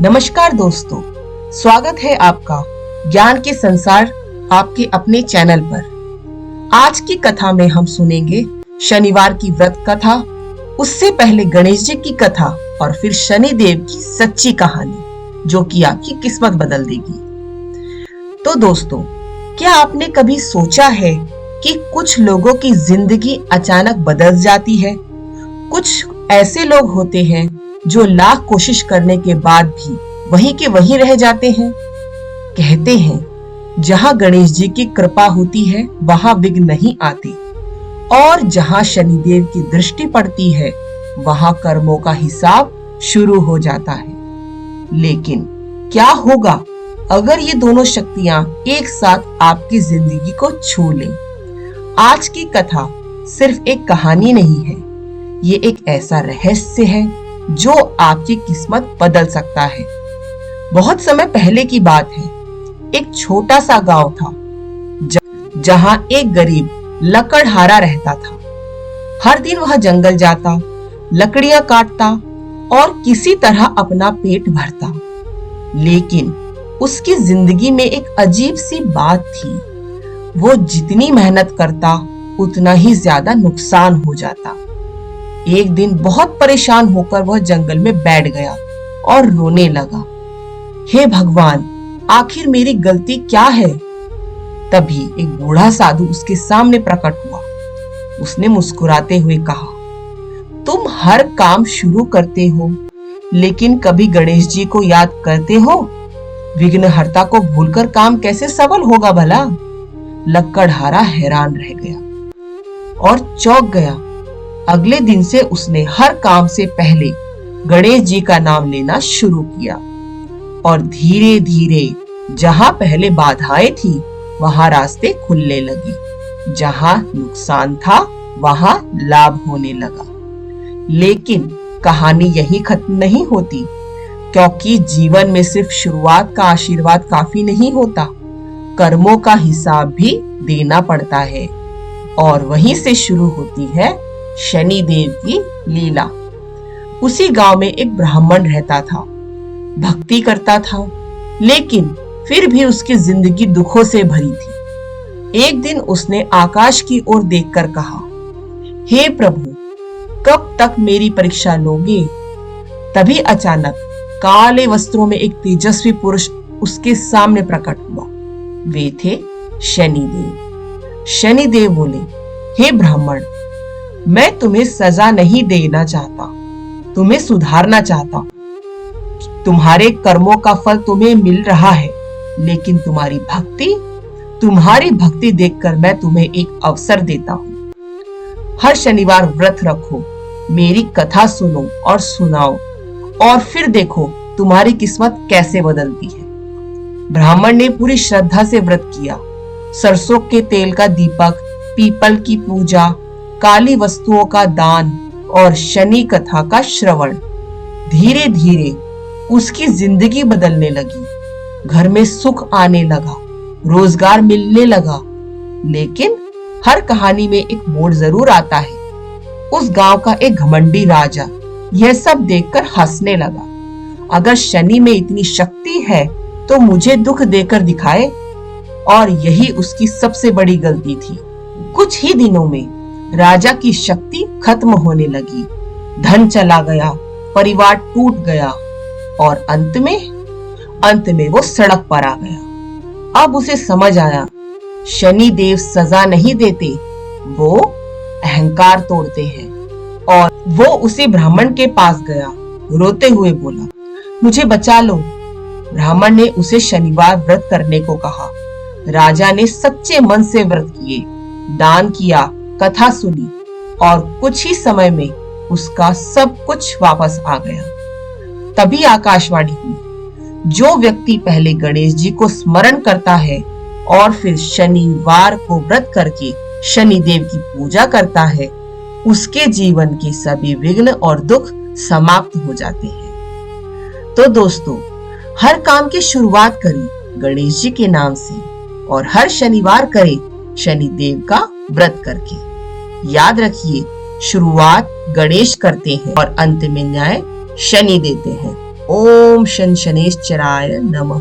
नमस्कार दोस्तों, स्वागत है आपका ज्ञान के संसार आपके अपने चैनल पर। आज की कथा में हम सुनेंगे शनिवार की व्रत कथा, उससे पहले गणेश जी की कथा और फिर शनि देव की सच्ची कहानी जो कि आपकी किस्मत बदल देगी। तो दोस्तों, क्या आपने कभी सोचा है कि कुछ लोगों की जिंदगी अचानक बदल जाती है? कुछ ऐसे लोग होते हैं जो लाख कोशिश करने के बाद भी वहीं के वहीं रह जाते हैं। कहते हैं जहां गणेश जी की कृपा होती है वहां विघ्न नहीं आते, और जहां शनिदेव की दृष्टि पड़ती है वहां कर्मों का हिसाब शुरू हो जाता है। लेकिन क्या होगा अगर ये दोनों शक्तियां एक साथ आपकी जिंदगी को छू लें? आज की कथा सिर्फ एक कहानी नहीं है, ये एक ऐसा रहस्य है जो आपकी किस्मत बदल सकता है। बहुत समय पहले की बात है। एक छोटा सा गांव था जहां एक गरीब लकड़हारा रहता था। हर दिन वह जंगल जाता, लकड़ियां काटता और किसी तरह अपना पेट भरता। लेकिन उसकी जिंदगी में एक अजीब सी बात थी। वो जितनी मेहनत करता उतना ही ज्यादा नुकसान हो जाता। एक दिन बहुत परेशान होकर वह जंगल में बैठ गया और रोने लगा। हे भगवान, आखिर मेरी गलती क्या है? तभी एक बूढ़ा साधु उसके सामने प्रकट हुआ। उसने मुस्कुराते हुए कहा, तुम हर काम शुरू करते हो लेकिन कभी गणेश जी को याद करते हो? विघ्नहर्ता को भूलकर काम कैसे सफल होगा भला? लकड़हारा हैरान रह गया और चौंक गया। अगले दिन से उसने हर काम से पहले गणेश जी का नाम लेना शुरू किया और धीरे धीरे जहां पहले बाधाएं थी वहां रास्ते खुलने लगे। जहां नुकसान था वहां लाभ होने लगा। लेकिन कहानी यही खत्म नहीं होती, क्योंकि जीवन में सिर्फ शुरुआत का आशीर्वाद काफी नहीं होता, कर्मों का हिसाब भी देना पड़ता है। और वहीं से शुरू होती है शनि देव की लीला। उसी गांव में एक ब्राह्मण रहता था, भक्ति करता था, लेकिन फिर भी उसकी जिंदगी दुखों से भरी थी। एक दिन उसने आकाश की ओर देखकर कहा, हे प्रभु, कब तक मेरी परीक्षा लोगे? तभी अचानक काले वस्त्रों में एक तेजस्वी पुरुष उसके सामने प्रकट हुआ। वे थे शनिदेव। शनिदेव बोले, हे ब्राह्मण, मैं तुम्हें सजा नहीं देना चाहता, तुम्हें सुधारना चाहता हूं। तुम्हारे कर्मों का फल तुम्हें मिल रहा है, लेकिन तुम्हारी भक्ति देखकर मैं तुम्हें एक अवसर देता हूं। हर शनिवार व्रत रखो, मेरी कथा सुनो और सुनाओ, और फिर देखो तुम्हारी किस्मत कैसे बदलती है। ब्राह्मण ने पूरी श्रद्धा से व्रत किया। सरसों के तेल का दीपक, पीपल की पूजा, काली वस्तुओं का दान और शनि कथा का श्रवण। धीरे धीरे उसकी जिंदगी बदलने लगी। घर में सुख आने लगा, रोजगार मिलने लगा। लेकिन हर कहानी में एक मोड़ जरूर आता है। उस गांव का एक घमंडी राजा यह सब देखकर हंसने लगा। अगर शनि में इतनी शक्ति है तो मुझे दुख देकर दिखाए, और यही उसकी सबसे बड़ी गलती थी। कुछ ही दिनों में राजा की शक्ति खत्म होने लगी। धन चला गया, परिवार टूट गया और अंत में वो सड़क पर आ गया। अब उसे समझ आया, शनि देव सजा नहीं देते, वो अहंकार तोड़ते हैं। और वो उसी ब्राह्मण के पास गया, रोते हुए बोला, मुझे बचा लो। ब्राह्मण ने उसे शनिवार व्रत करने को कहा। राजा ने सच्चे मन से व्रत किए, दान किया, कथा सुनी, और कुछ ही समय में उसका सब कुछ वापस आ गया। तभी आकाशवाणी हुई, जो व्यक्ति पहले गणेश जी को स्मरण करता है और फिर शनिवार को व्रत करके शनिदेव की पूजा करता है, उसके जीवन के सभी विघ्न और दुख समाप्त हो जाते हैं। तो दोस्तों, हर काम की शुरुआत करें गणेश जी के नाम से, और हर शनिवार करें शनिदेव का व्रत करके। याद रखिए, शुरुआत गणेश करते हैं और अंत में न्याय शनि देते हैं। ओम शन शनेश्चराय नमः।